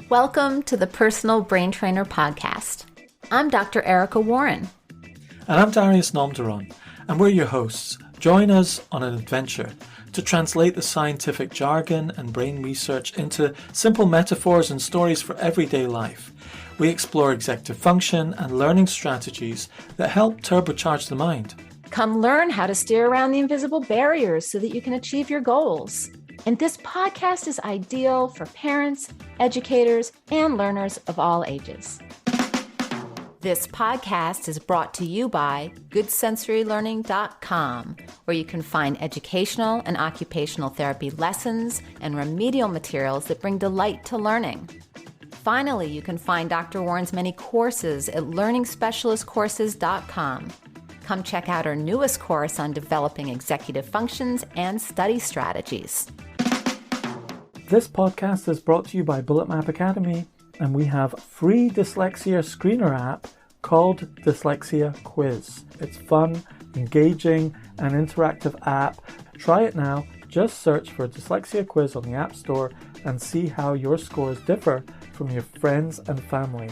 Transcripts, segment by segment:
Welcome to the Personal Brain Trainer Podcast. I'm Dr. Erica Warren. And I'm Darius and we're your hosts. Join us on an adventure to translate the scientific jargon and brain research into simple metaphors and stories for everyday life. We explore executive function and learning strategies that help turbocharge the mind. Come learn how to steer around the invisible barriers so that you can achieve your goals. And this podcast is ideal for parents, educators, and learners of all ages. This podcast is brought to you by GoodSensoryLearning.com, where you can find educational and occupational therapy lessons and remedial materials that bring delight to learning. Finally, you can find Dr. Warren's many courses at LearningSpecialistCourses.com. Come check out our newest course on developing executive functions and study strategies. This podcast is brought to you by Bullet Map Academy, and we have a free dyslexia screener app called Dyslexia Quiz. It's fun, engaging, and interactive app. Try it now. Just search for Dyslexia Quiz on the App Store and see how your scores differ from your friends and family.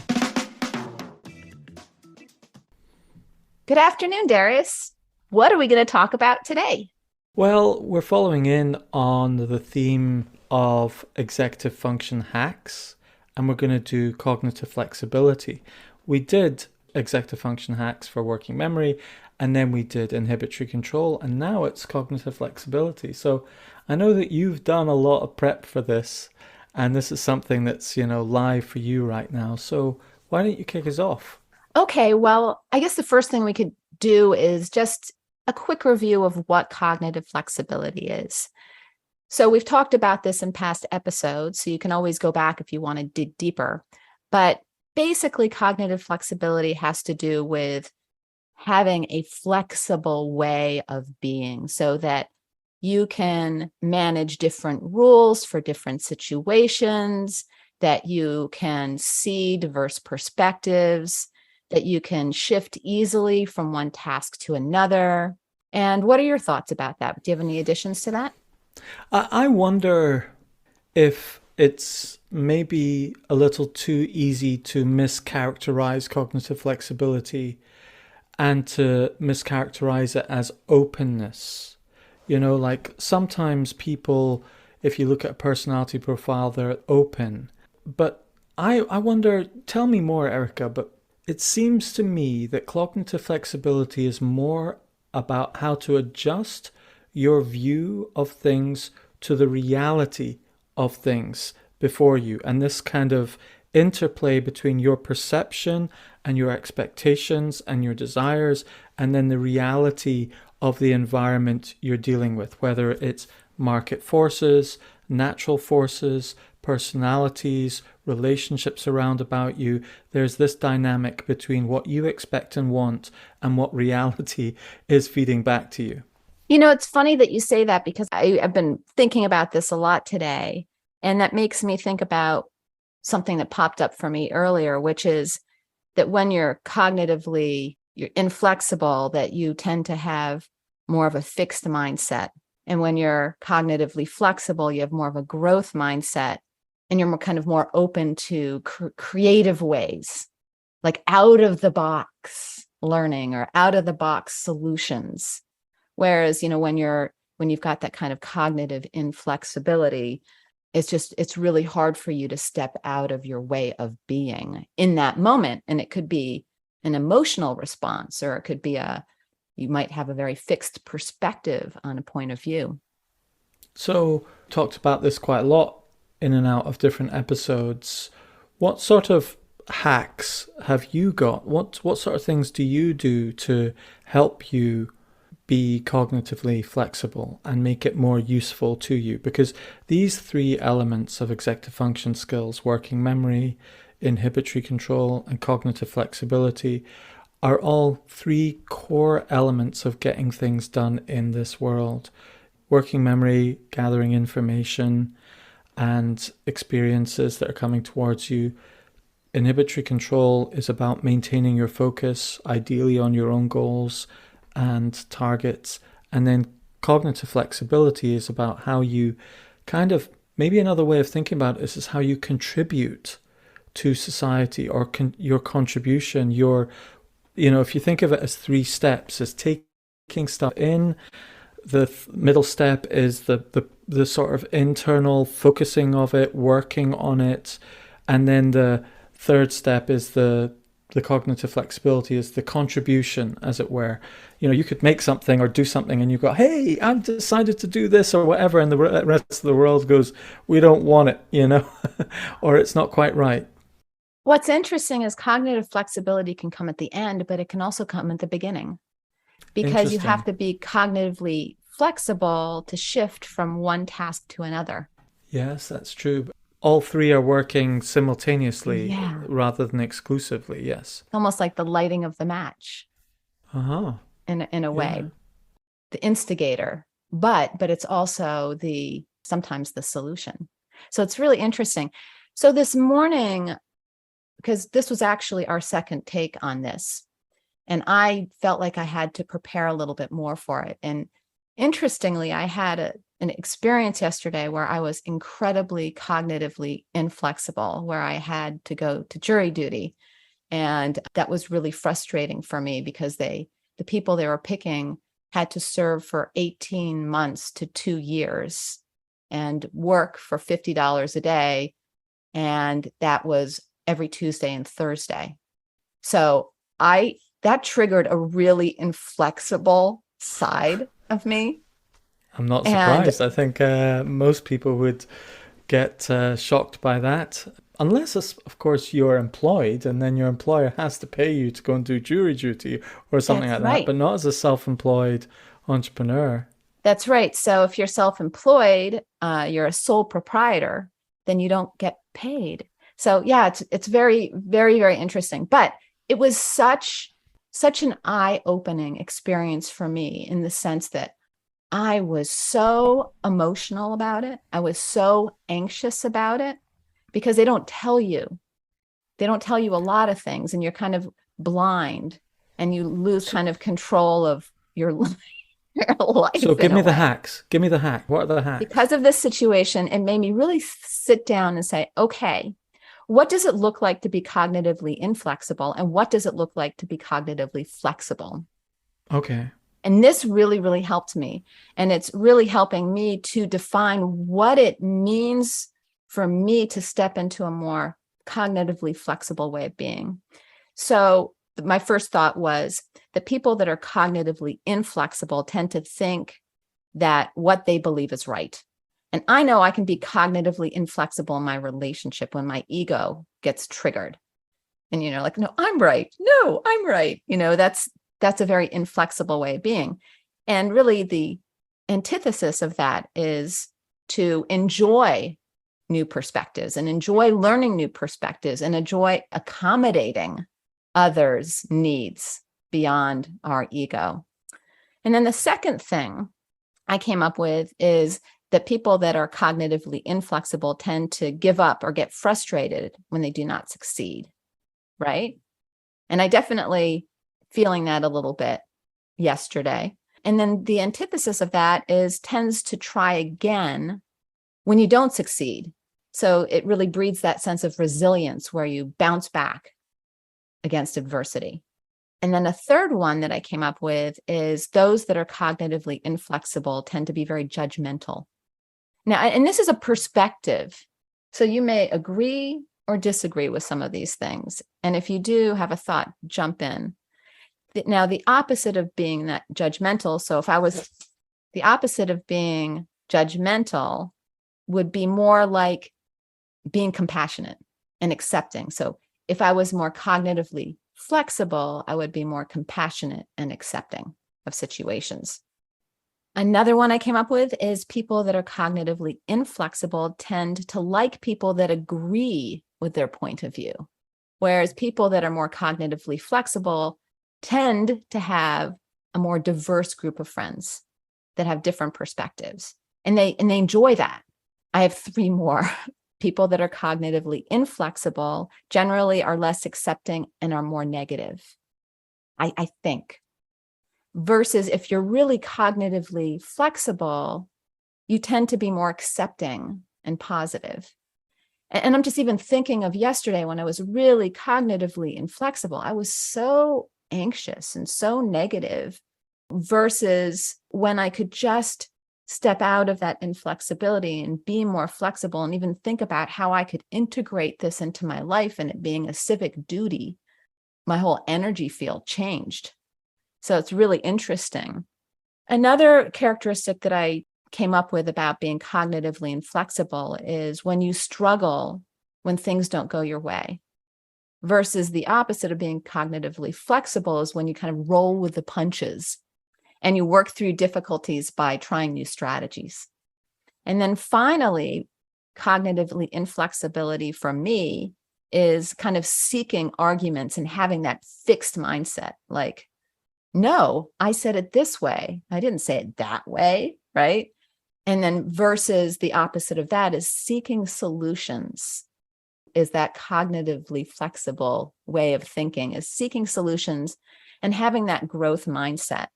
Good afternoon, Darius. What are we going to talk about today? Well, we're following in on the theme of executive function hacks, and we're going to do cognitive flexibility. We did executive function hacks for working memory, and then we did inhibitory control, and now it's cognitive flexibility. So I know that you've done a lot of prep for this, and this is something that's, live for you right now. So why don't you kick us off? Okay, well, I guess the first thing we could do is just a quick review of what cognitive flexibility is. So we've talked about this in past episodes, so you can always go back if you want to dig deeper. But basically, cognitive flexibility has to do with having a flexible way of being so that you can manage different rules for different situations, that you can see diverse perspectives, that you can shift easily from one task to another. And what are your thoughts about that? Do you have any additions to that? I wonder if it's maybe a little too easy to mischaracterize cognitive flexibility and to mischaracterize it as openness. Like sometimes people, if you look at a personality profile, they're open. But I wonder, tell me more, Erica, but it seems to me that cognitive flexibility is more about how to adjust your view of things to the reality of things before you. And this kind of interplay between your perception and your expectations and your desires, and then the reality of the environment you're dealing with, whether it's market forces, natural forces, personalities, relationships around about you. There's this dynamic between what you expect and want and what reality is feeding back to you. It's funny that you say that because I've been thinking about this a lot today, and that makes me think about something that popped up for me earlier, which is that when you're you're inflexible, that you tend to have more of a fixed mindset. And when you're cognitively flexible, you have more of a growth mindset, and you're more open to creative ways, like out of the box learning or out of the box solutions. Whereas, when you've got that kind of cognitive inflexibility, it's really hard for you to step out of your way of being in that moment. And it could be an emotional response, or it could be you might have a very fixed perspective on a point of view. So, talked about this quite a lot in and out of different episodes. What sort of hacks have you got? What sort of things do you do to help you be cognitively flexible and make it more useful to you? Because these three elements of executive function skills, working memory, inhibitory control, and cognitive flexibility, are all three core elements of getting things done in this world. Working memory, gathering information and experiences that are coming towards you. Inhibitory control is about maintaining your focus, ideally on your own goals and targets. And then cognitive flexibility is about how you maybe another way of thinking about it is how you contribute to society, or your contribution, if you think of it as 3 steps, as taking stuff in, the middle step is the sort of internal focusing of it, working on it, and then the third step is the cognitive flexibility, is the contribution, as it were. You could make something or do something and you go, hey, I've decided to do this or whatever, and the rest of the world goes, we don't want it, or it's not quite right. What's interesting is cognitive flexibility can come at the end, but it can also come at the beginning, because you have to be cognitively flexible to shift from one task to another. Yes, that's true. All 3 are working simultaneously rather than exclusively. Yes. Almost like the lighting of the match. Uh-huh. In a way, the instigator, but it's also sometimes the solution. So it's really interesting. So this morning, because this was actually our second take on this, and I felt like I had to prepare a little bit more for it. And interestingly, I had an experience yesterday where I was incredibly cognitively inflexible, where I had to go to jury duty. And that was really frustrating for me, because the people they were picking had to serve for 18 months to 2 years and work for $50 a day. And that was every Tuesday and Thursday. So that triggered a really inflexible side of me. I'm not surprised. I think most people would get shocked by that. Unless, of course, you're employed and then your employer has to pay you to go and do jury duty or something like that, but not as a self-employed entrepreneur. That's right. So if you're self-employed, you're a sole proprietor, then you don't get paid. So yeah, it's very, very, very interesting. But it was such an eye-opening experience for me, in the sense that I was so emotional about it. I was so anxious about it, because they don't tell you a lot of things, and you're kind of blind, and you lose kind of control of your life. So give me the hacks. Give me the hack. What are the hacks? Because of this situation, it made me really sit down and say, okay, what does it look like to be cognitively inflexible? And what does it look like to be cognitively flexible? Okay. And this really, really helped me. And it's really helping me to define what it means for me to step into a more cognitively flexible way of being. So my first thought was that people that are cognitively inflexible tend to think that what they believe is right. And I know I can be cognitively inflexible in my relationship when my ego gets triggered. And, like, no, I'm right. No, I'm right. That's a very inflexible way of being. And really the antithesis of that is to enjoy new perspectives and enjoy learning new perspectives and enjoy accommodating others' needs beyond our ego. And then the second thing I came up with is that people that are cognitively inflexible tend to give up or get frustrated when they do not succeed, right? And I definitely feeling that a little bit yesterday. And then the antithesis of that tends to try again when you don't succeed. So it really breeds that sense of resilience where you bounce back against adversity. And then a third one that I came up with is those that are cognitively inflexible tend to be very judgmental. Now, and this is a perspective. So you may agree or disagree with some of these things. And if you do have a thought, jump in. Now, the opposite of being that judgmental. So if I was the opposite of being judgmental would be more like being compassionate and accepting. So if I was more cognitively flexible, I would be more compassionate and accepting of situations. Another one I came up with is people that are cognitively inflexible tend to like people that agree with their point of view, whereas people that are more cognitively flexible tend to have a more diverse group of friends that have different perspectives, and they enjoy that. I have 3 more. People that are cognitively inflexible generally are less accepting and are more negative, I think. Versus if you're really cognitively flexible, you tend to be more accepting and positive. And I'm just even thinking of yesterday when I was really cognitively inflexible. I was so anxious and so negative versus when I could just step out of that inflexibility and be more flexible and even think about how I could integrate this into my life and it being a civic duty. My whole energy field changed. So it's really interesting. Another characteristic that I came up with about being cognitively inflexible is when you struggle when things don't go your way, versus the opposite of being cognitively flexible is when you kind of roll with the punches and you work through difficulties by trying new strategies. And then finally, cognitively inflexibility for me is kind of seeking arguments and having that fixed mindset. Like, no, I said it this way. I didn't say it that way, right? And then versus the opposite of that is seeking solutions, is that cognitively flexible way of thinking, is seeking solutions and having that growth mindset.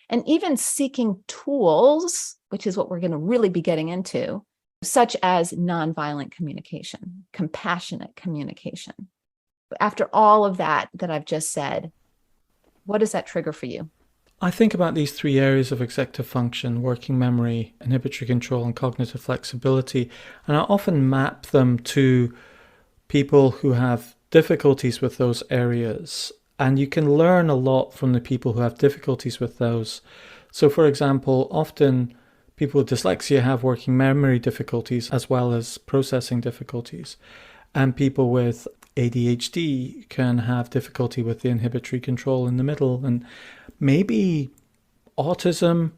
And even seeking tools, which is what we're going to really be getting into, such as nonviolent communication, compassionate communication. After all of that I've just said, what does that trigger for you? I think about these three areas of executive function: working memory, inhibitory control, and cognitive flexibility. And I often map them to people who have difficulties with those areas. And you can learn a lot from the people who have difficulties with those. So, for example, often people with dyslexia have working memory difficulties as well as processing difficulties. And people with ADHD can have difficulty with the inhibitory control in the middle. And maybe autism,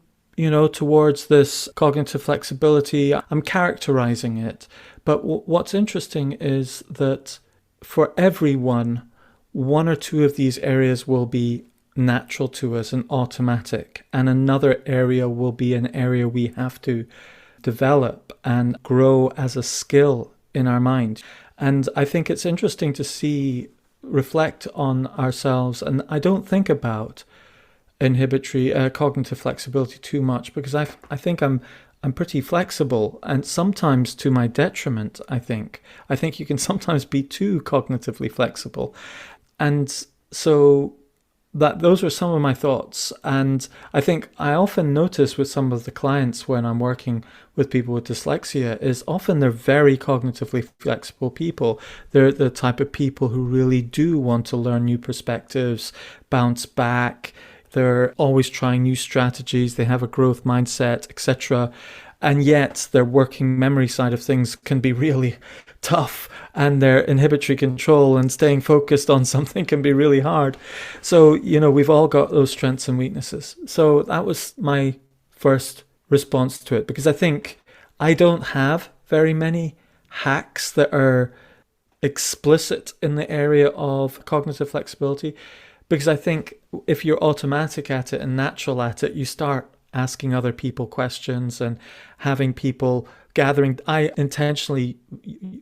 towards this cognitive flexibility. I'm characterizing it. But what's interesting is that for everyone, one or two of these areas will be natural to us and automatic, and another area will be an area we have to develop and grow as a skill in our mind. And I think it's interesting to reflect on ourselves. And I don't think about inhibitory cognitive flexibility too much because I think I'm pretty flexible, and sometimes to my detriment. I think you can sometimes be too cognitively flexible. And so those were some of my thoughts. And I think I often notice with some of the clients when I'm working with people with dyslexia is often they're very cognitively flexible people. They're the type of people who really do want to learn new perspectives, bounce back. They're always trying new strategies. They have a growth mindset, etc. And yet their working memory side of things can be really tough, and their inhibitory control and staying focused on something can be really hard. So, we've all got those strengths and weaknesses. So that was my first response to it, because I think I don't have very many hacks that are explicit in the area of cognitive flexibility, because I think if you're automatic at it and natural at it, you start asking other people questions and having people gathering. I intentionally,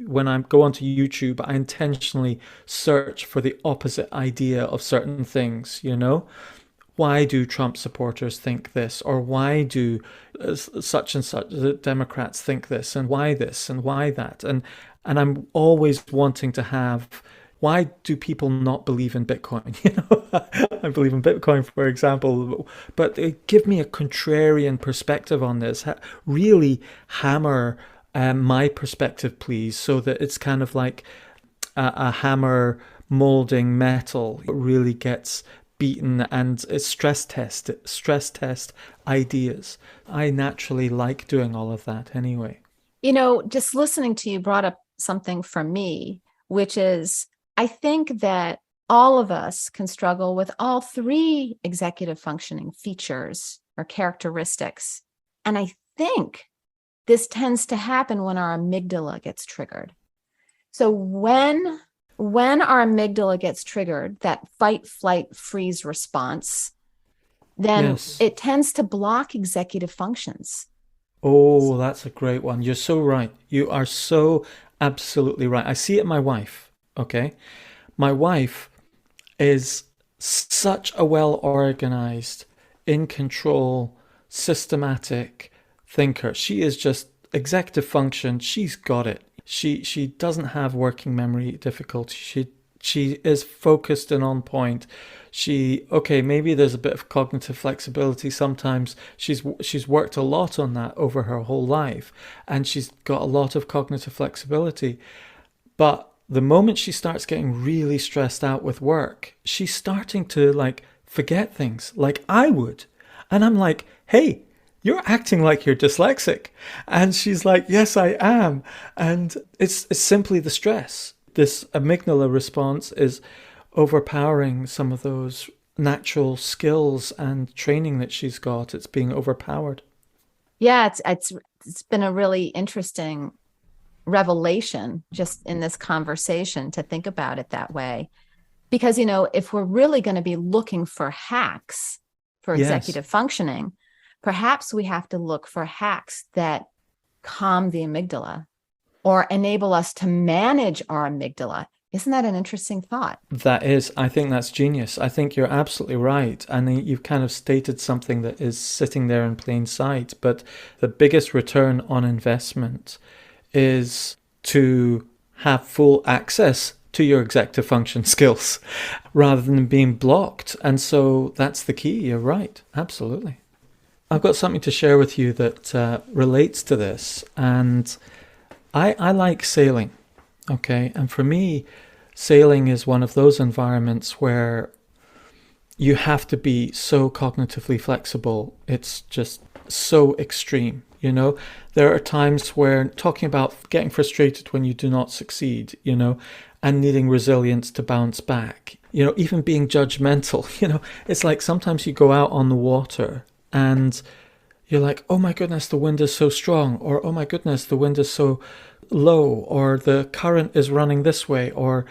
when I go onto YouTube, I intentionally search for the opposite idea of certain things, Why do Trump supporters think this? Or why do such and such Democrats think this? And why this? And why that? And I'm always wanting to have, why do people not believe in Bitcoin? I believe in Bitcoin, for example, but give me a contrarian perspective on this. Really hammer my perspective, please, so that it's kind of like a hammer molding metal. It really gets beaten, and it's stress test ideas. I naturally like doing all of that anyway. Just listening to you brought up something for me, which is, I think that all of us can struggle with all three executive functioning features or characteristics. And I think this tends to happen when our amygdala gets triggered. So when our amygdala gets triggered, that fight, flight, freeze response, then it tends to block executive functions. Oh, that's a great one. You're so right. You are so absolutely right. I see it in my wife. Okay. My wife is such a well-organized, in control, systematic thinker. She is just executive function. She's got it. She doesn't have working memory difficulty. She is focused and on point. Okay, maybe there's a bit of cognitive flexibility sometimes. She's worked a lot on that over her whole life, and she's got a lot of cognitive flexibility. But the moment she starts getting really stressed out with work, she's starting to like forget things like I would. And I'm like, hey, you're acting like you're dyslexic. And she's like, yes, I am. And it's simply the stress. This amygdala response is overpowering some of those natural skills and training that she's got. It's being overpowered. Yeah, it's been a really interesting revelation just in this conversation to think about it that way. Because, if we're really going to be looking for hacks for executive functioning, perhaps we have to look for hacks that calm the amygdala or enable us to manage our amygdala. Isn't that an interesting thought? That is. I think that's genius. I think you're absolutely right. And you've kind of stated something that is sitting there in plain sight. But the biggest return on investment is to have full access to your executive function skills rather than being blocked. And so that's the key. You're right. Absolutely. I've got something to share with you that relates to this. And I like sailing. Okay. And for me, sailing is one of those environments where you have to be so cognitively flexible. It's just so extreme. There are times where talking about getting frustrated when you do not succeed, and needing resilience to bounce back, even being judgmental, it's like sometimes you go out on the water and you're like, oh my goodness, the wind is so strong, or oh my goodness, the wind is so low, or the current is running this way, or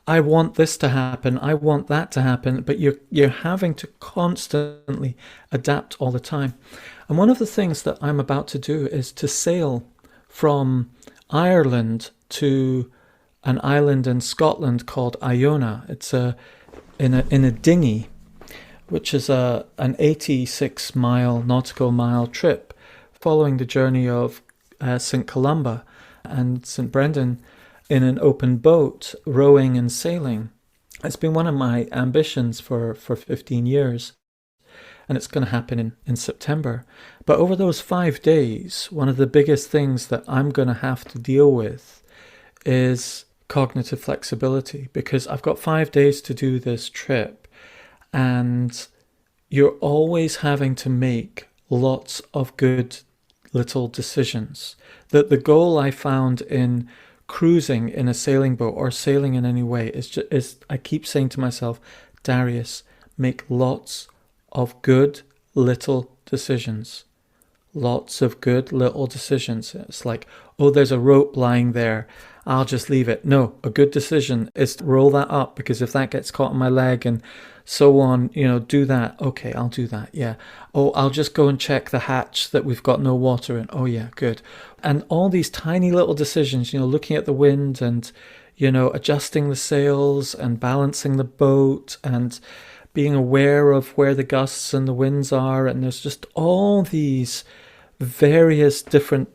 I want this to happen, I want that to happen, but you're having to constantly adapt all the time. And one of the things that I'm about to do is to sail from Ireland to an island in Scotland called Iona. It's in a dinghy, which is an 86-mile nautical mile trip following the journey of St. Columba and St. Brendan in an open boat, rowing and sailing. It's been one of my ambitions for 15 years. And it's going to happen in September. But over those 5 days, one of the biggest things that I'm going to have to deal with is cognitive flexibility, because I've got 5 days to do this trip, and you're always having to make lots of good little decisions. That the goal I found in cruising in a sailing boat or sailing in any way is I keep saying to myself, Darius, make lots of good little decisions. Lots of good little decisions. It's like, oh, there's a rope lying there, I'll just leave it. No, a good decision is to roll that up, because if that gets caught on my leg and so on, do that. Okay, I'll do that. Yeah. Oh, I'll just go and check the hatch that we've got no water in. Oh yeah, good. And all these tiny little decisions, looking at the wind and, adjusting the sails and balancing the boat and being aware of where the gusts and the winds are. And there's just all these various different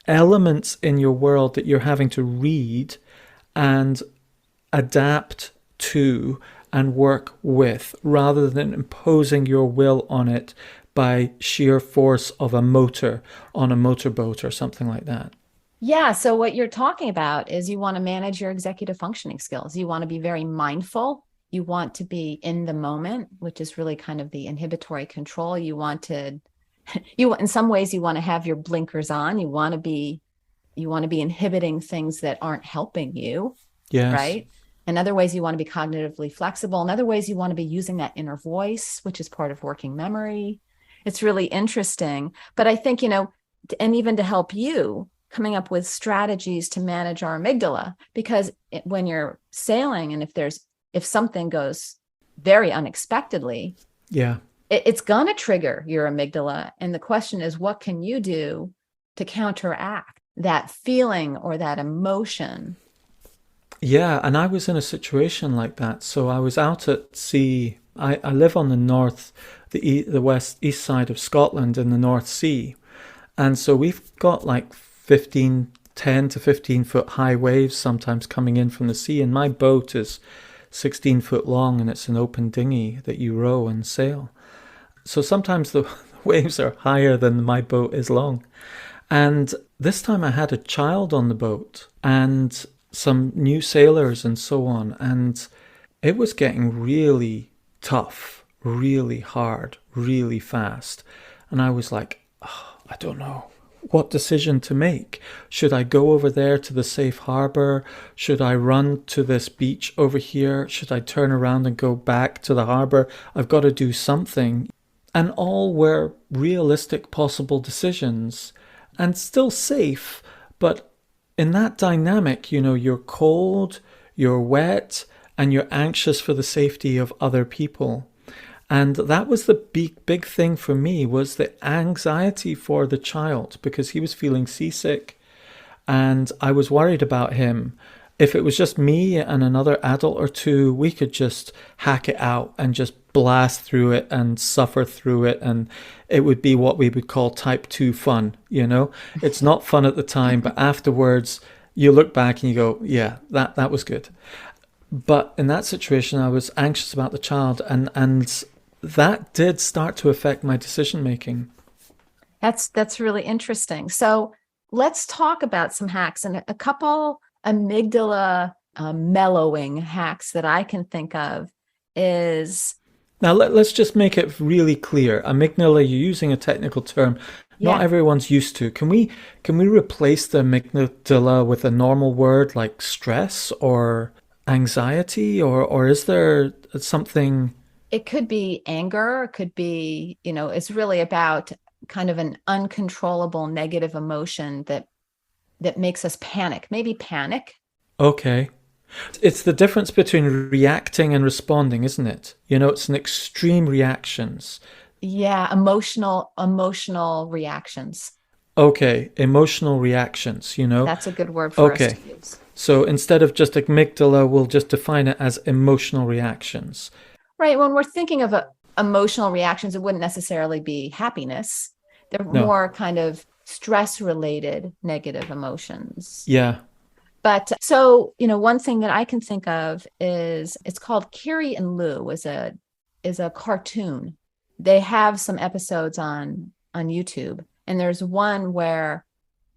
elements in your world that you're having to read and adapt to and work with, rather than imposing your will on it by sheer force of a motor on a motorboat or something like that. Yeah. So what you're talking about is you want to manage your executive functioning skills. You want to be very mindful. You want to be in the moment, which is really kind of the inhibitory control. In some ways, you want to have your blinkers on. You want to be inhibiting things that aren't helping you. Yes. Right. In other ways, you want to be cognitively flexible. In other ways, you want to be using that inner voice, which is part of working memory. It's really interesting. But I think, and even to help you coming up with strategies to manage our amygdala, because when you're sailing and if something goes very unexpectedly, it's going to trigger your amygdala. And the question is, what can you do to counteract that feeling or that emotion? Yeah, and I was in a situation like that. So I was out at sea. I live on the north, the east side of Scotland in the North Sea. And so we've got like 15 10 to 15 foot high waves sometimes coming in from the sea, and my boat is 16 foot long and it's an open dinghy that you row and sail. So sometimes the waves are higher than my boat is long. And this time I had a child on the boat and some new sailors and so on. And it was getting really tough, really hard, really fast. And I was like, oh, I don't know what decision to make. Should I go over there to the safe harbor? Should I run to this beach over here? Should I turn around and go back to the harbor? I've got to do something. And all were realistic possible decisions and still safe. But in that dynamic, you know, you're cold, you're wet, and you're anxious for the safety of other people. And that was the big thing for me, was the anxiety for the child, because he was feeling seasick and I was worried about him. If it was just me and another adult or two, we could just hack it out and just blast through it and suffer through it. And it would be what we would call type 2 fun, you know? It's not fun at the time, but afterwards you look back and you go, yeah, that was good. But in that situation, I was anxious about the child, and that did start to affect my decision making. That's really interesting. So let's talk about some hacks, and a couple amygdala mellowing hacks that I can think of is... Now, let's just make it really clear. Amygdala, you're using a technical term not everyone's used to. Can we replace the amygdala with a normal word like stress or anxiety, or is there something? It could be anger. It could be, it's really about kind of an uncontrollable negative emotion that makes us panic, maybe panic. Okay. It's the difference between reacting and responding, isn't it? It's an extreme reactions. Yeah, emotional reactions. Okay, emotional reactions, That's a good word for us to use. So instead of just amygdala, we'll just define it as emotional reactions. Right. When we're thinking of emotional reactions, it wouldn't necessarily be happiness. They're more kind of stress-related negative emotions. Yeah. But so, one thing that I can think of is, it's called Kiri and Lou, is a cartoon. They have some episodes on YouTube, and there's one where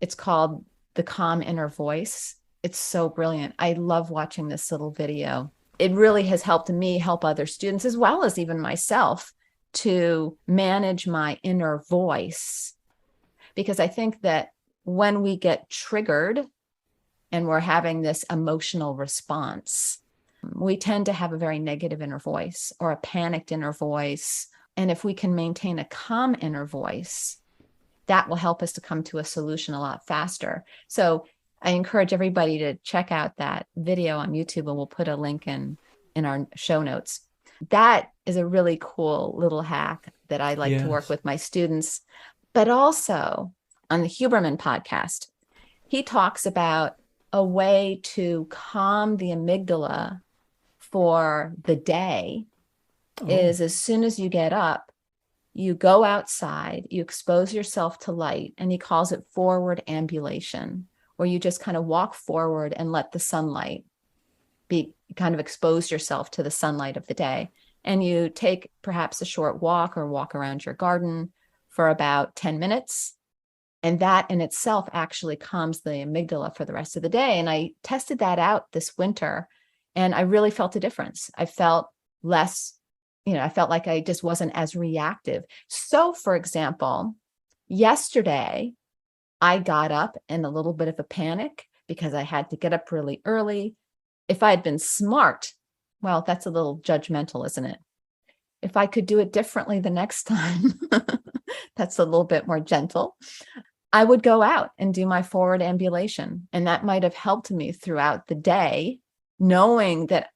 it's called The Calm Inner Voice. It's so brilliant. I love watching this little video. It really has helped me help other students, as well as even myself, to manage my inner voice. Because I think that when we get triggered and we're having this emotional response, we tend to have a very negative inner voice or a panicked inner voice. And if we can maintain a calm inner voice, that will help us to come to a solution a lot faster. So I encourage everybody to check out that video on YouTube, and we'll put a link in our show notes. That is a really cool little hack that I like to work with my students. But also on the Huberman podcast, he talks about a way to calm the amygdala for the day is, as soon as you get up, you go outside, you expose yourself to light, and he calls it forward ambulation, where you just kind of walk forward and let the sunlight kind of expose yourself to the sunlight of the day. And you take perhaps a short walk or walk around your garden for about 10 minutes. And that in itself actually calms the amygdala for the rest of the day. And I tested that out this winter, and I really felt a difference. I felt less, I felt like I just wasn't as reactive. So, for example, yesterday, I got up in a little bit of a panic because I had to get up really early. If I had been smart, well, that's a little judgmental, isn't it? If I could do it differently the next time, that's a little bit more gentle, I would go out and do my forward ambulation. And that might have helped me throughout the day, knowing that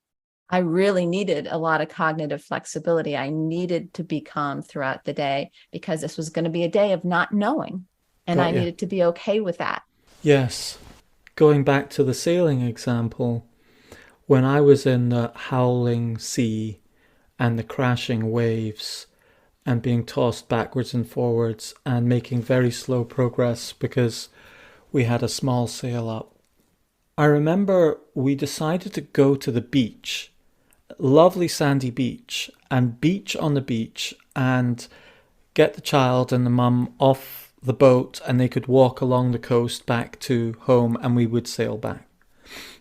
I really needed a lot of cognitive flexibility. I needed to be calm throughout the day because this was going to be a day of not knowing. And I needed to be okay with that. Yes. Going back to the sailing example, when I was in the howling sea and the crashing waves and being tossed backwards and forwards and making very slow progress because we had a small sail up. I remember we decided to go to the beach, lovely sandy beach, and beach on the beach, and get the child and the mum off the boat, and they could walk along the coast back to home, and we would sail back.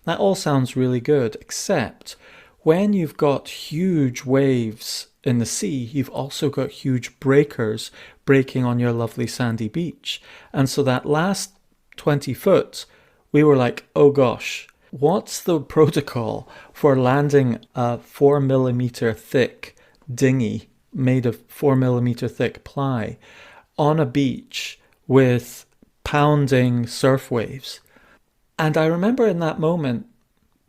That all sounds really good, except when you've got huge waves in the sea, you've also got huge breakers breaking on your lovely sandy beach. And so that last 20 foot, we were like, oh gosh, what's the protocol for landing a 4 millimeter thick dinghy made of 4 millimeter thick ply on a beach with pounding surf waves? And I remember in that moment,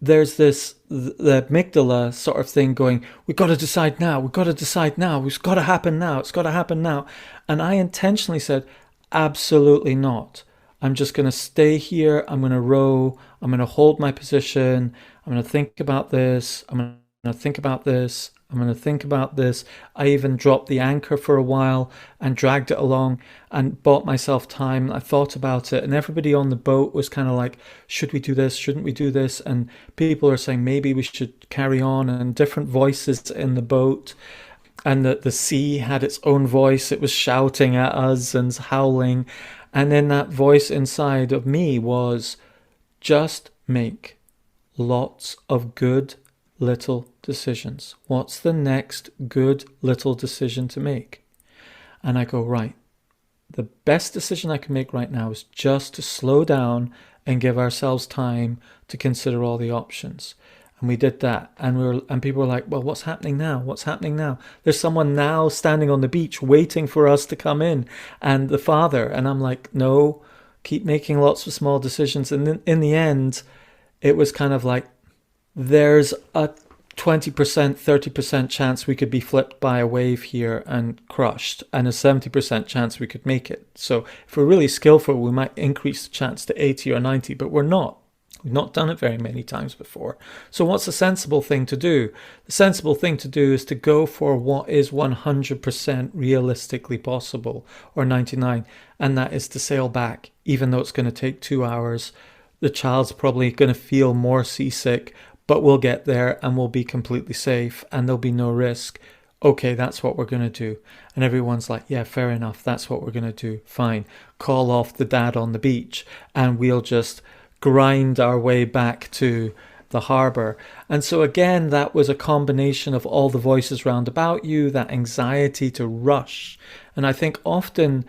there's the amygdala sort of thing going, we've got to decide now, we've got to decide now, it's got to happen now, it's got to happen now. And I intentionally said, absolutely not. I'm just going to stay here, I'm going to row, I'm going to hold my position, I'm going to think about this, I'm going to think about this, I'm going to think about this. I even dropped the anchor for a while and dragged it along and bought myself time. I thought about it, and everybody on the boat was kind of like, should we do this? Shouldn't we do this? And people are saying maybe we should carry on, and different voices in the boat. And the sea had its own voice. It was shouting at us and howling. And then that voice inside of me was, just make lots of good little decisions. What's the next good little decision to make? And I go, right, the best decision I can make right now is just to slow down and give ourselves time to consider all the options. And we did that, and people were like, well, what's happening now? What's happening now? There's someone now standing on the beach waiting for us to come in, and the father. And I'm like, no, keep making lots of small decisions. And then in the end, it was kind of like, there's a 20%, 30% chance we could be flipped by a wave here and crushed, and a 70% chance we could make it. So if we're really skillful, we might increase the chance to 80 or 90, but we're not. We've not done it very many times before. So what's the sensible thing to do? The sensible thing to do is to go for what is 100% realistically possible, or 99, and that is to sail back, even though it's going to take 2 hours. The child's probably going to feel more seasick, but we'll get there and we'll be completely safe and there'll be no risk. Okay, that's what we're going to do. And everyone's like, yeah, fair enough. That's what we're going to do. Fine. Call off the dad on the beach and we'll just grind our way back to the harbour. And so again, that was a combination of all the voices round about you, that anxiety to rush. And I think often,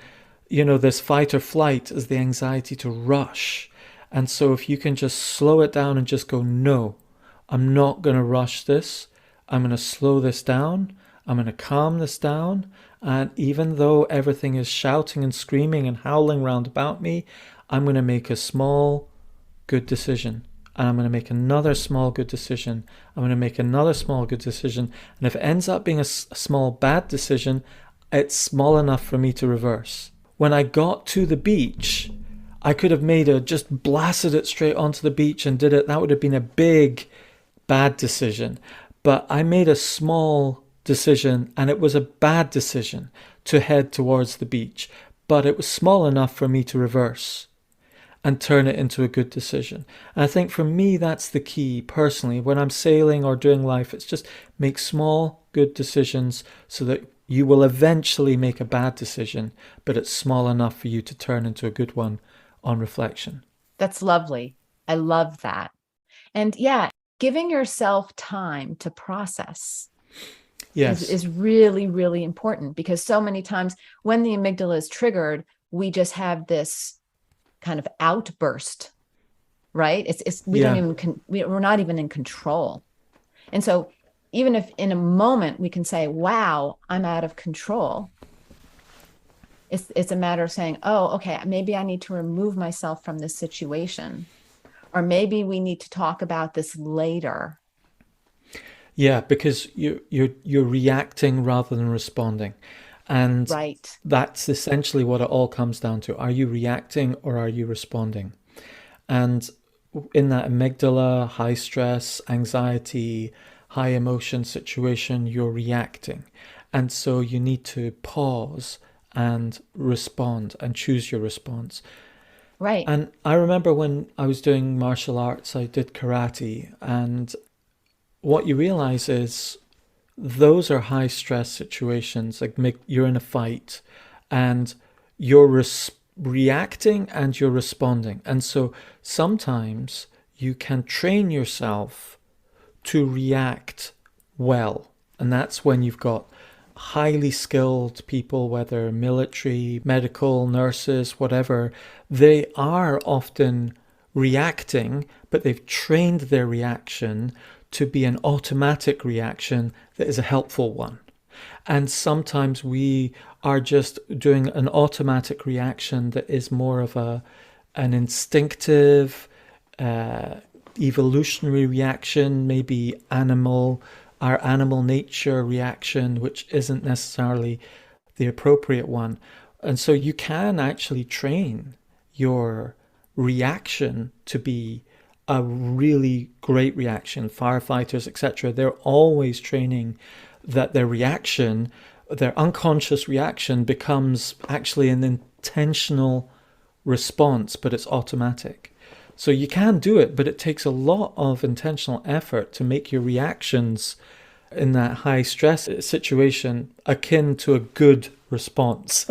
this fight or flight is the anxiety to rush. And so if you can just slow it down and just go, no, I'm not going to rush this. I'm going to slow this down. I'm going to calm this down. And even though everything is shouting and screaming and howling round about me, I'm going to make a small, good decision. And I'm going to make another small, good decision. I'm going to make another small, good decision. And if it ends up being a small, bad decision, it's small enough for me to reverse. When I got to the beach, I could have just blasted it straight onto the beach and did it. That would have been a big, bad decision. But I made a small decision, and it was a bad decision to head towards the beach. But it was small enough for me to reverse and turn it into a good decision. And I think for me, that's the key personally. When I'm sailing or doing life, it's just make small, good decisions so that you will eventually make a bad decision, but it's small enough for you to turn into a good one on reflection. That's lovely. I love that. And yeah, giving yourself time to process is really, really important, because so many times when the amygdala is triggered, we just have this kind of outburst, right? We're not even in control. And so even if in a moment we can say, wow, I'm out of control, it's a matter of saying, oh, okay, maybe I need to remove myself from this situation, or maybe we need to talk about this later. Yeah, because you're reacting rather than responding. And right. That's essentially what it all comes down to. Are you reacting or are you responding? And in that amygdala, high stress, anxiety, high emotion situation, you're reacting. And so you need to pause and respond and choose your response. Right. And I remember when I was doing martial arts, I did karate, and what you realize is those are high stress situations. Like you're in a fight and you're reacting and you're responding. And so sometimes you can train yourself to react well. And that's when you've got highly skilled people, whether military, medical, nurses, whatever, they are often reacting, but they've trained their reaction to be an automatic reaction that is a helpful one. And sometimes we are just doing an automatic reaction that is more of an instinctive, evolutionary reaction, maybe our animal nature reaction, which isn't necessarily the appropriate one. And so you can actually train your reaction to be a really great reaction. Firefighters, etc., they're always training that their unconscious reaction becomes actually an intentional response, but it's automatic. So you can do it, but it takes a lot of intentional effort to make your reactions in that high stress situation akin to a good response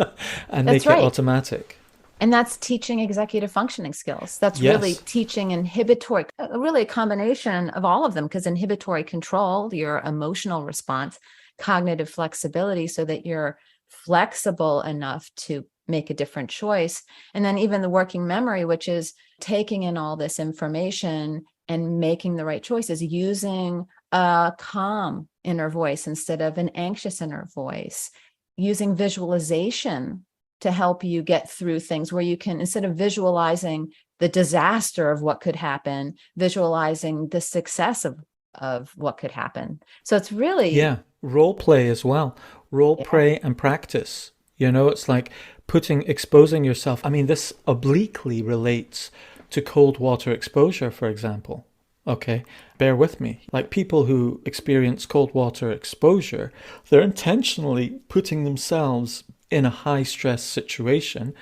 and That's make it right. automatic. And that's teaching executive functioning skills. That's really Yes. teaching inhibitory, really a combination of all of them, because inhibitory control, your emotional response, cognitive flexibility, so that you're flexible enough to make a different choice. And then even the working memory, which is taking in all this information and making the right choices, using a calm inner voice instead of an anxious inner voice, using visualization to help you get through things, where you can, instead of visualizing the disaster of what could happen, visualizing the success of what could happen. So it's really, Yeah. Role play as well. Role yeah, play and practice. It's like exposing yourself. I mean, this obliquely relates to cold water exposure, for example. Okay, bear with me. Like people who experience cold water exposure, they're intentionally putting themselves in a high stress situation,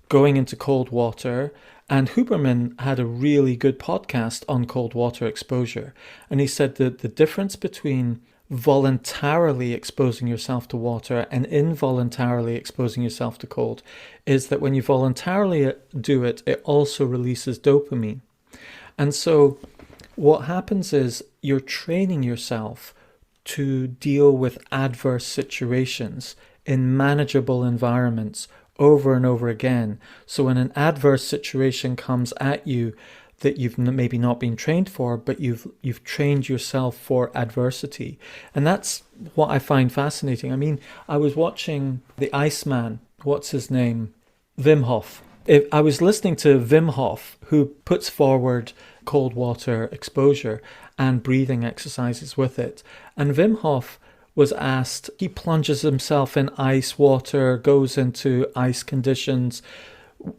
going into cold water. And Huberman had a really good podcast on cold water exposure. And he said that the difference between voluntarily exposing yourself to water and involuntarily exposing yourself to cold is that when you voluntarily do it, it also releases dopamine. And so what happens is you're training yourself to deal with adverse situations in manageable environments over and over again. So when an adverse situation comes at you that you've maybe not been trained for, but you've trained yourself for adversity. And that's what I find fascinating. I mean, I was watching the Iceman, what's his name? Wim Hof. I was listening to Wim Hof, who puts forward cold water exposure and breathing exercises with it. And Wim Hof was asked, he plunges himself in ice water, goes into ice conditions,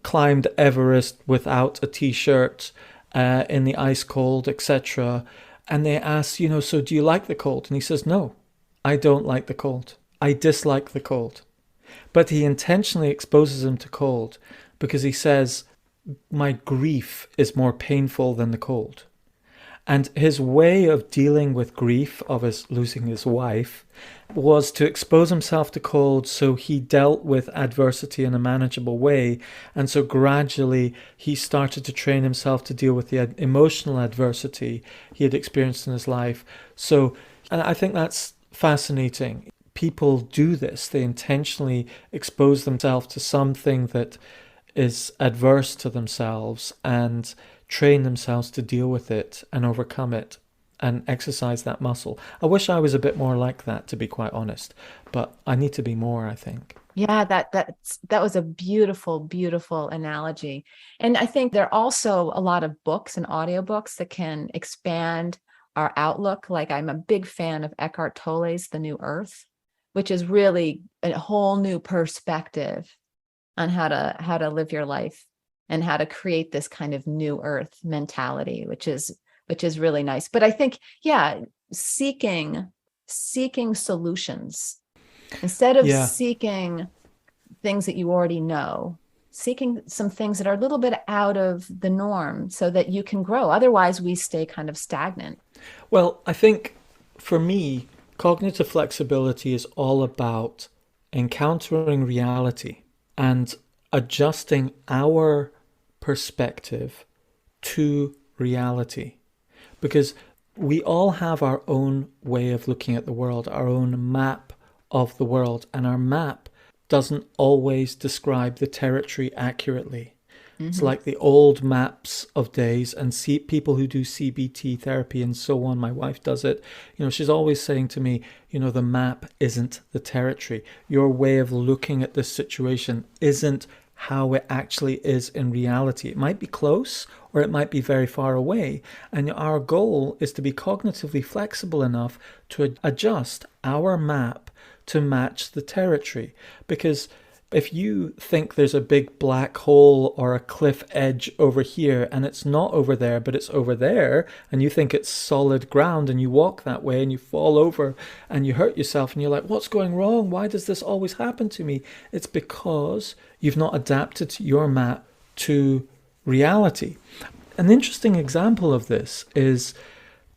climbed Everest without a t-shirt, in the ice cold, etc. And they asked, so do you like the cold? And he says, no, I don't like the cold. I dislike the cold. But he intentionally exposes him to cold because he says, my grief is more painful than the cold. And his way of dealing with grief of his losing his wife was to expose himself to cold, so he dealt with adversity in a manageable way. And so gradually he started to train himself to deal with the emotional adversity he had experienced in his life. So, and I think that's fascinating. People do this. They intentionally expose themselves to something that is adverse to themselves and train themselves to deal with it and overcome it and exercise that muscle. I wish I was a bit more like that, to be quite honest, but I need to be more, I think. yeah, that was a beautiful, beautiful analogy. And I think there are also a lot of books and audiobooks that can expand our outlook. Like I'm a big fan of Eckart Tolle's The New Earth, which is really a whole new perspective on how to live your life and how to create this kind of new earth mentality, which is really nice. But I think, yeah, seeking solutions instead of Yeah. seeking things that you already know. seeking some things that are a little bit out of the norm so that you can grow. Otherwise, we stay kind of stagnant. Well, I think for me, cognitive flexibility is all about encountering reality and adjusting our perspective to reality. Because we all have our own way of looking at the world, our own map of the world, and our map doesn't always describe the territory accurately. It's like the old maps of days, and see people who do CBT therapy and so on. My wife does it. She's always saying to me, the map isn't the territory. Your way of looking at this situation isn't how it actually is in reality. It might be close or it might be very far away. And our goal is to be cognitively flexible enough to adjust our map to match the territory. Because if you think there's a big black hole or a cliff edge over here and it's not over there, but it's over there, and you think it's solid ground and you walk that way and you fall over and you hurt yourself and you're like, what's going wrong? Why does this always happen to me? It's because you've not adapted your map to reality. An interesting example of this is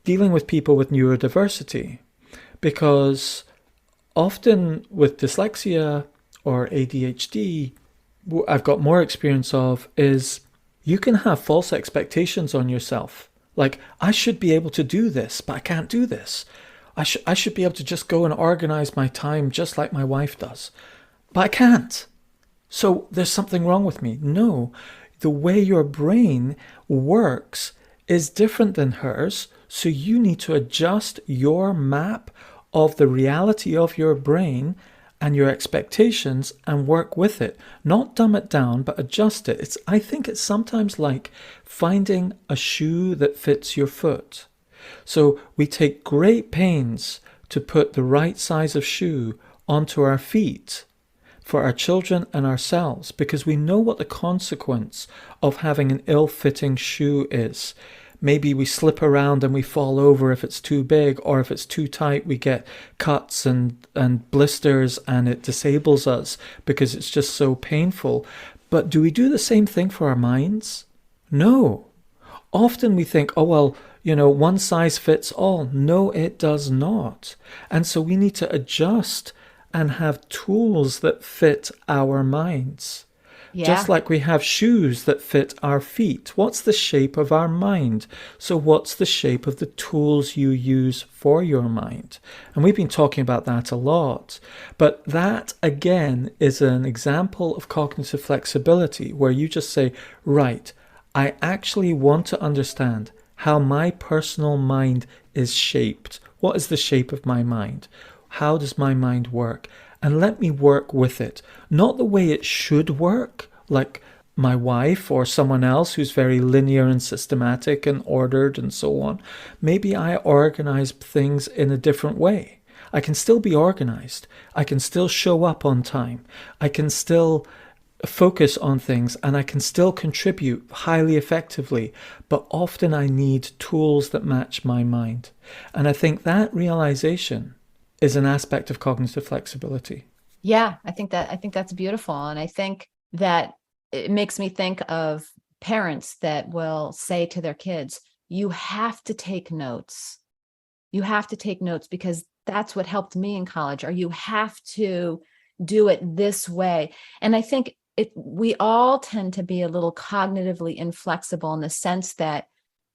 dealing with people with neurodiversity, because often with dyslexia or ADHD, what I've got more experience of is you can have false expectations on yourself. Like, I should be able to do this, but I can't do this. I should be able to just go and organize my time just like my wife does, but I can't. So there's something wrong with me. No, the way your brain works is different than hers. So you need to adjust your map of the reality of your brain and your expectations and work with it. Not dumb it down, but adjust it. I think it's sometimes like finding a shoe that fits your foot. So we take great pains to put the right size of shoe onto our feet for our children and ourselves, because we know what the consequence of having an ill-fitting shoe is. Maybe we slip around and we fall over if it's too big, or if it's too tight, we get cuts and blisters and it disables us because it's just so painful. But do we do the same thing for our minds? No. Often we think, oh, well, one size fits all. No, it does not. And so we need to adjust and have tools that fit our minds. Yeah. Just like we have shoes that fit our feet. What's the shape of our mind? So what's the shape of the tools you use for your mind? And we've been talking about that a lot. But that, again, is an example of cognitive flexibility, where you just say, right, I actually want to understand how my personal mind is shaped. What is the shape of my mind? How does my mind work? And let me work with it. Not the way it should work, like my wife or someone else who's very linear and systematic and ordered and so on. Maybe I organize things in a different way. I can still be organized. I can still show up on time. I can still focus on things, and I can still contribute highly effectively. But often I need tools that match my mind. And I think that realization is an aspect of cognitive flexibility. Yeah, I think that's beautiful. And I think that it makes me think of parents that will say to their kids, you have to take notes. You have to take notes because that's what helped me in college, or you have to do it this way. And I think we all tend to be a little cognitively inflexible in the sense that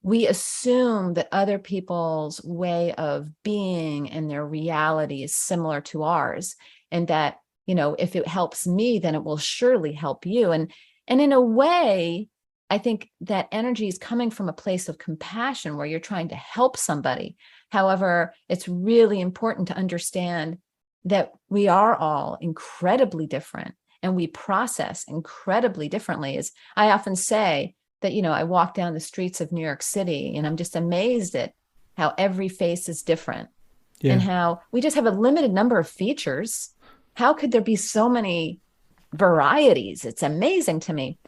we assume that other people's way of being and their reality is similar to ours. And that, if it helps me, then it will surely help you. And in a way, I think that energy is coming from a place of compassion where you're trying to help somebody. However, it's really important to understand that we are all incredibly different and we process incredibly differently. As I often say, that, I walk down the streets of New York City and I'm just amazed at how every face is different. Yeah. And how we just have a limited number of features. How could there be so many varieties? It's amazing to me.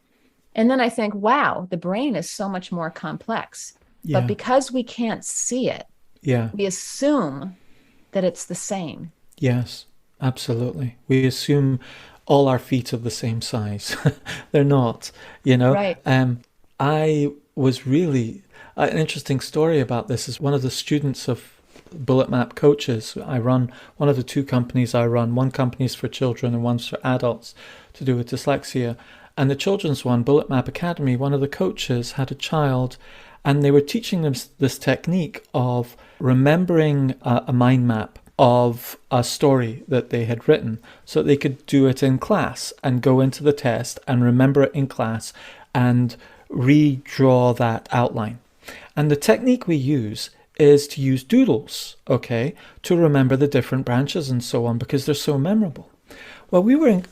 And then I think, wow, the brain is so much more complex. Yeah. But because we can't see it, we assume that it's the same. Yes, absolutely. We assume all our feet are the same size. They're not, you know. Right. I was really an interesting story about this is one of the students of Bullet Map coaches. I run one of the two companies I run. One company is for children and one's for adults to do with dyslexia. And the children's one, Bullet Map Academy, one of the coaches had a child and they were teaching them this technique of remembering a mind map of a story that they had written so they could do it in class and go into the test and remember it in class and redraw that outline. And the technique we use is to use doodles, okay, to remember the different branches and so on because they're so memorable. Well,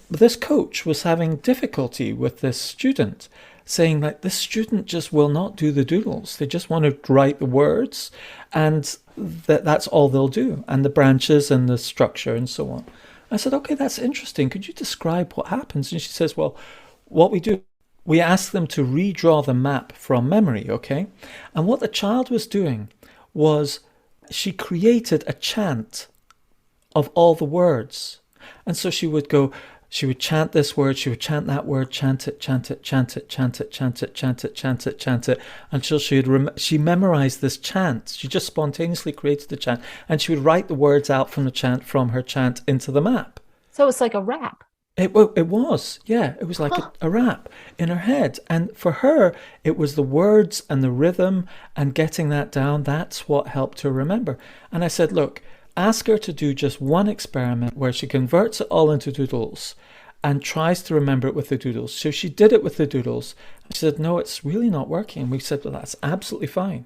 this coach was having difficulty with this student, saying that this student just will not do the doodles. They just want to write the words and that's all they'll do, and the branches and the structure and so on. I said, okay, that's interesting. Could you describe what happens? And she says, well, what we do, we ask them to redraw the map from memory, okay? And what the child was doing was she created a chant of all the words. And so she would chant this word, she would chant that word, chant it, chant it, chant it, chant it, chant it, chant it, chant it, chant it, until she memorized this chant. She just spontaneously created the chant, and she would write the words out from her chant into the map. So it's like a rap. It was, yeah. It was like a rap in her head. And for her, it was the words and the rhythm and getting that down. That's what helped her remember. And I said, look, ask her to do just one experiment where she converts it all into doodles and tries to remember it with the doodles. So she did it with the doodles. She said, no, it's really not working. And we said, well, that's absolutely fine.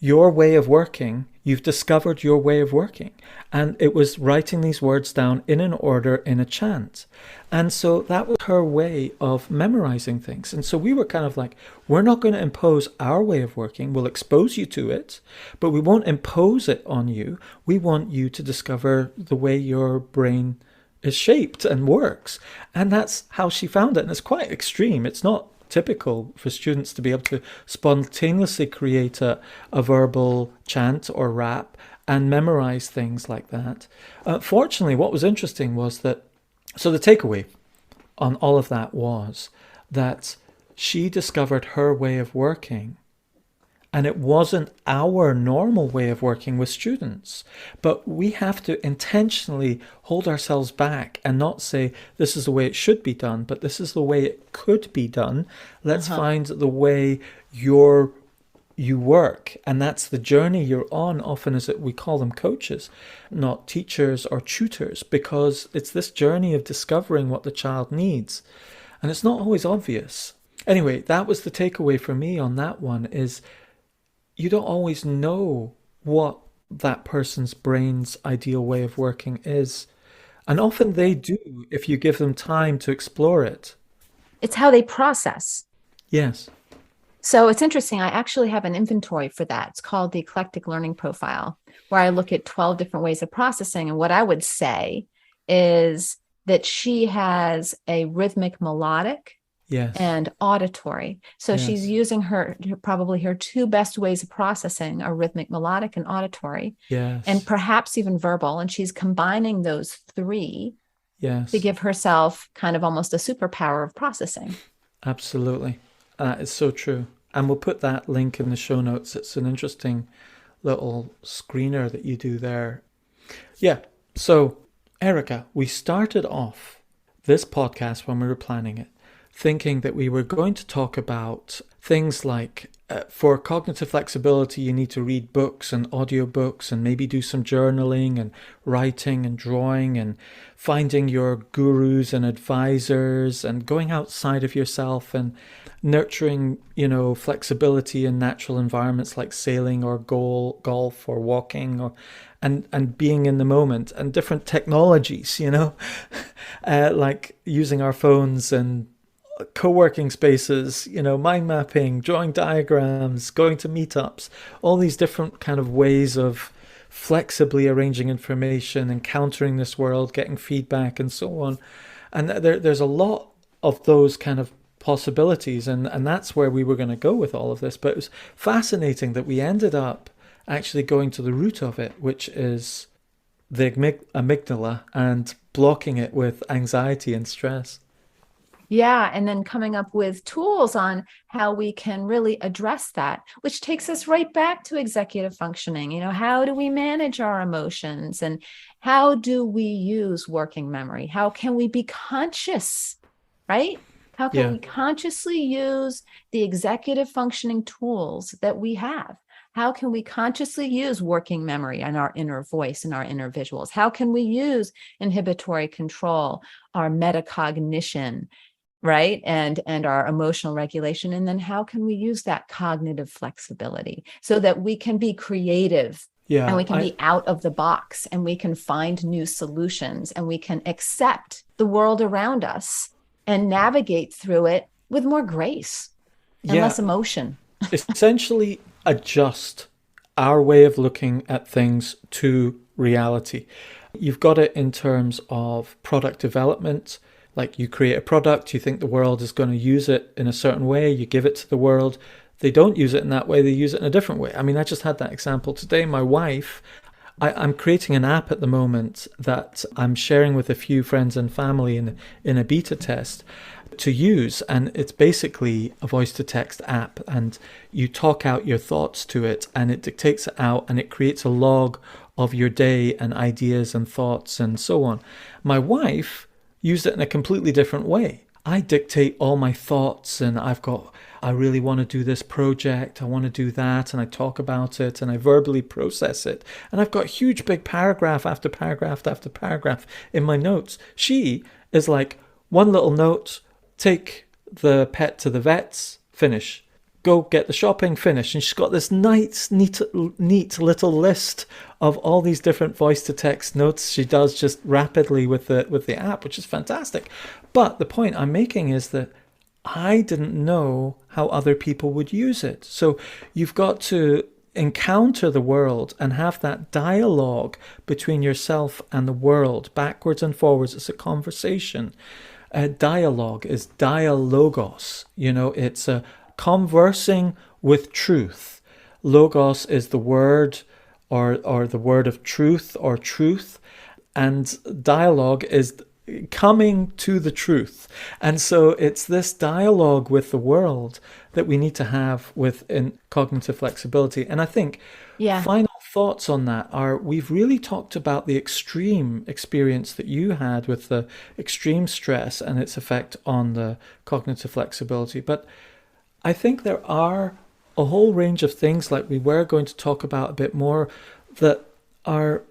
Your way of working, you've discovered your way of working. And it was writing these words down in an order in a chant. And so that was her way of memorizing things. And so we were kind of like, we're not going to impose our way of working. We'll expose you to it, but we won't impose it on you. We want you to discover the way your brain is shaped and works. And that's how she found it. And it's quite extreme. It's not typical for students to be able to spontaneously create a verbal chant or rap and memorize things like that. Fortunately, what was interesting was that, so the takeaway on all of that was that she discovered her way of working. And it wasn't our normal way of working with students. But we have to intentionally hold ourselves back and not say, this is the way it should be done, but this is the way it could be done. Let's find the way you work. And that's the journey you're on. Often we call them coaches, not teachers or tutors, because it's this journey of discovering what the child needs. And it's not always obvious. Anyway, that was the takeaway for me on that one is, you don't always know what that person's brain's ideal way of working is. And often they do if you give them time to explore it. It's how they process. Yes. So it's interesting. I actually have an inventory for that. It's called the Eclectic Learning Profile, where I look at 12 different ways of processing. And what I would say is that she has a rhythmic melodic, yes, and auditory. So yes, she's using probably her two best ways of processing are rhythmic, melodic, and auditory, yes, and perhaps even verbal. And she's combining those three, yes, to give herself kind of almost a superpower of processing. Absolutely. That is so true. And we'll put that link in the show notes. It's an interesting little screener that you do there. Yeah. So, Erica, we started off this podcast when we were planning it, thinking that we were going to talk about things like for cognitive flexibility, you need to read books and audiobooks and maybe do some journaling and writing and drawing and finding your gurus and advisors and going outside of yourself and nurturing, flexibility in natural environments like sailing or golf or walking and being in the moment, and different technologies, like using our phones and co-working spaces, mind mapping, drawing diagrams, going to meetups, all these different kind of ways of flexibly arranging information, encountering this world, getting feedback and so on. And there's a lot of those kind of possibilities, and that's where we were going to go with all of this. But it was fascinating that we ended up actually going to the root of it, which is the amygdala and blocking it with anxiety and stress. Yeah, and then coming up with tools on how we can really address that, which takes us right back to executive functioning. How do we manage our emotions, and how do we use working memory? How can we be conscious, right? How can Yeah. we consciously use the executive functioning tools that we have? How can we consciously use working memory and our inner voice and our inner visuals? How can we use inhibitory control, our metacognition, right, and our emotional regulation? And then how can we use that cognitive flexibility so that we can be creative, and Yeah, we can be out of the box, and we can find new solutions, and we can accept the world around us and navigate through it with more grace and yeah, less emotion. essentially adjust our way of looking at things to reality. You've got it in terms of product development. Like, you create a product, you think the world is going to use it in a certain way, you give it to the world. They don't use it in that way, they use it in a different way. I mean, I just had that example today. My wife, I'm creating an app at the moment that I'm sharing with a few friends and family in a beta test to use, and it's basically a voice to text app, and you talk out your thoughts to it and it dictates it out, and it creates a log of your day and ideas and thoughts and so on. My wife used it in a completely different way. I dictate all my thoughts, and I really want to do this project, I want to do that, and I talk about it and I verbally process it. And I've got huge big paragraph after paragraph after paragraph in my notes. She is like, one little note, take the pet to the vets, finish. Go get the shopping, finish. And she's got this nice, neat little list of all these different voice to text notes she does just rapidly with the app, which is fantastic. But the point I'm making is that I didn't know how other people would use it. So you've got to encounter the world and have that dialogue between yourself and the world, backwards and forwards. It's a conversation. Dialogue is dialogos. It's a conversing with truth. Logos is the word, or the word of truth, or truth, and dialogue is coming to the truth. And so it's this dialogue with the world that we need to have within cognitive flexibility. And I think final thoughts on that are, we've really talked about the extreme experience that you had with the extreme stress and its effect on the cognitive flexibility. But I think there are a whole range of things, like we were going to talk about a bit more, that are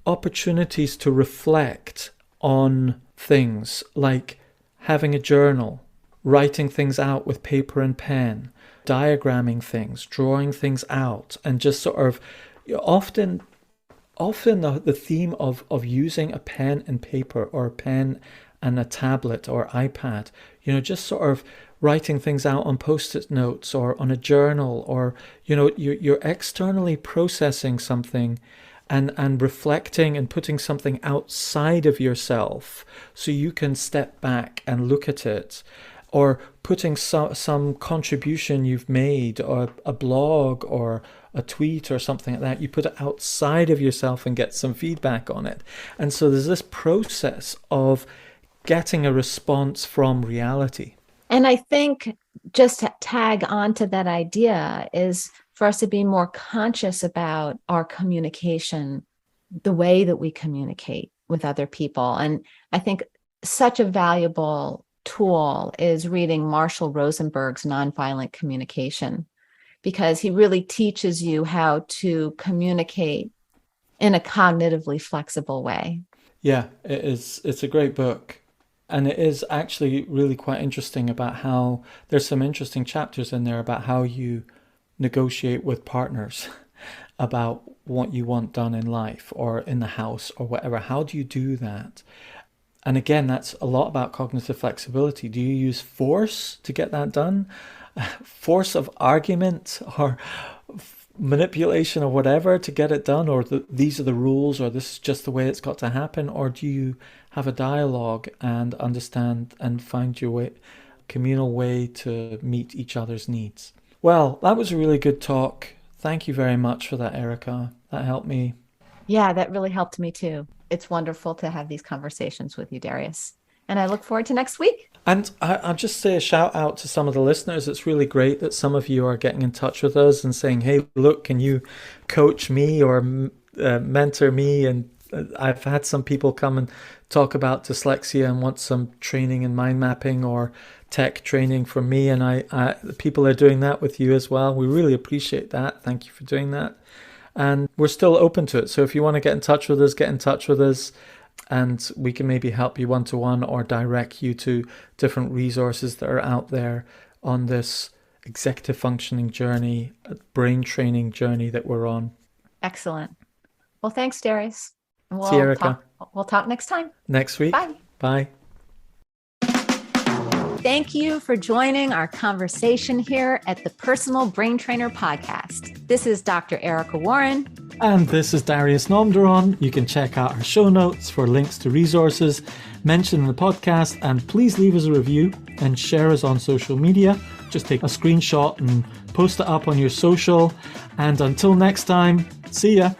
opportunities to reflect on things, like having a journal, writing things out with paper and pen, diagramming things, drawing things out, and just sort of often the theme of using a pen and paper, or a pen and a tablet or iPad, just sort of writing things out on post-it notes or on a journal, or you're externally processing something and reflecting and putting something outside of yourself so you can step back and look at it, or putting some contribution you've made, or a blog or a tweet or something like that, you put it outside of yourself and get some feedback on it. And so there's this process of getting a response from reality. And I think, just to tag on to that idea, is for us to be more conscious about our communication, the way that we communicate with other people. And I think such a valuable tool is reading Marshall Rosenberg's Nonviolent Communication, because he really teaches you how to communicate in a cognitively flexible way. Yeah, it is. It's a great book. And it is actually really quite interesting about how there's some interesting chapters in there about how you negotiate with partners about what you want done in life or in the house or whatever. How do you do that? And again, that's a lot about cognitive flexibility. Do you use force to get that done? Force of argument or manipulation or whatever to get it done? Or these are the rules, or this is just the way it's got to happen? Or do you have a dialogue and understand and find your way, communal way to meet each other's needs? Well, that was a really good talk. Thank you very much for that, Erica. That helped me. Yeah, that really helped me too. It's wonderful to have these conversations with you, Darius. And I look forward to next week. And I'll just say a shout out to some of the listeners. It's really great that some of you are getting in touch with us and saying, hey, look, can you coach me or mentor me? And I've had some people come and talk about dyslexia and want some training in mind mapping or tech training from me. And people are doing that with you as well. We really appreciate that. Thank you for doing that. And we're still open to it. So if you want to get in touch with us, get in touch with us. And we can maybe help you one-to-one or direct you to different resources that are out there on this executive functioning journey, brain training journey that we're on. Excellent. Well, thanks, Darius. See you, Erica. We'll talk next time. Next week. Bye. Bye. Thank you for joining our conversation here at the Personal Brain Trainer Podcast. This is Dr. Erica Warren. And this is Darius Nomderon. You can check out our show notes for links to resources mentioned in the podcast. And please leave us a review and share us on social media. Just take a screenshot and post it up on your social. And until next time, see ya.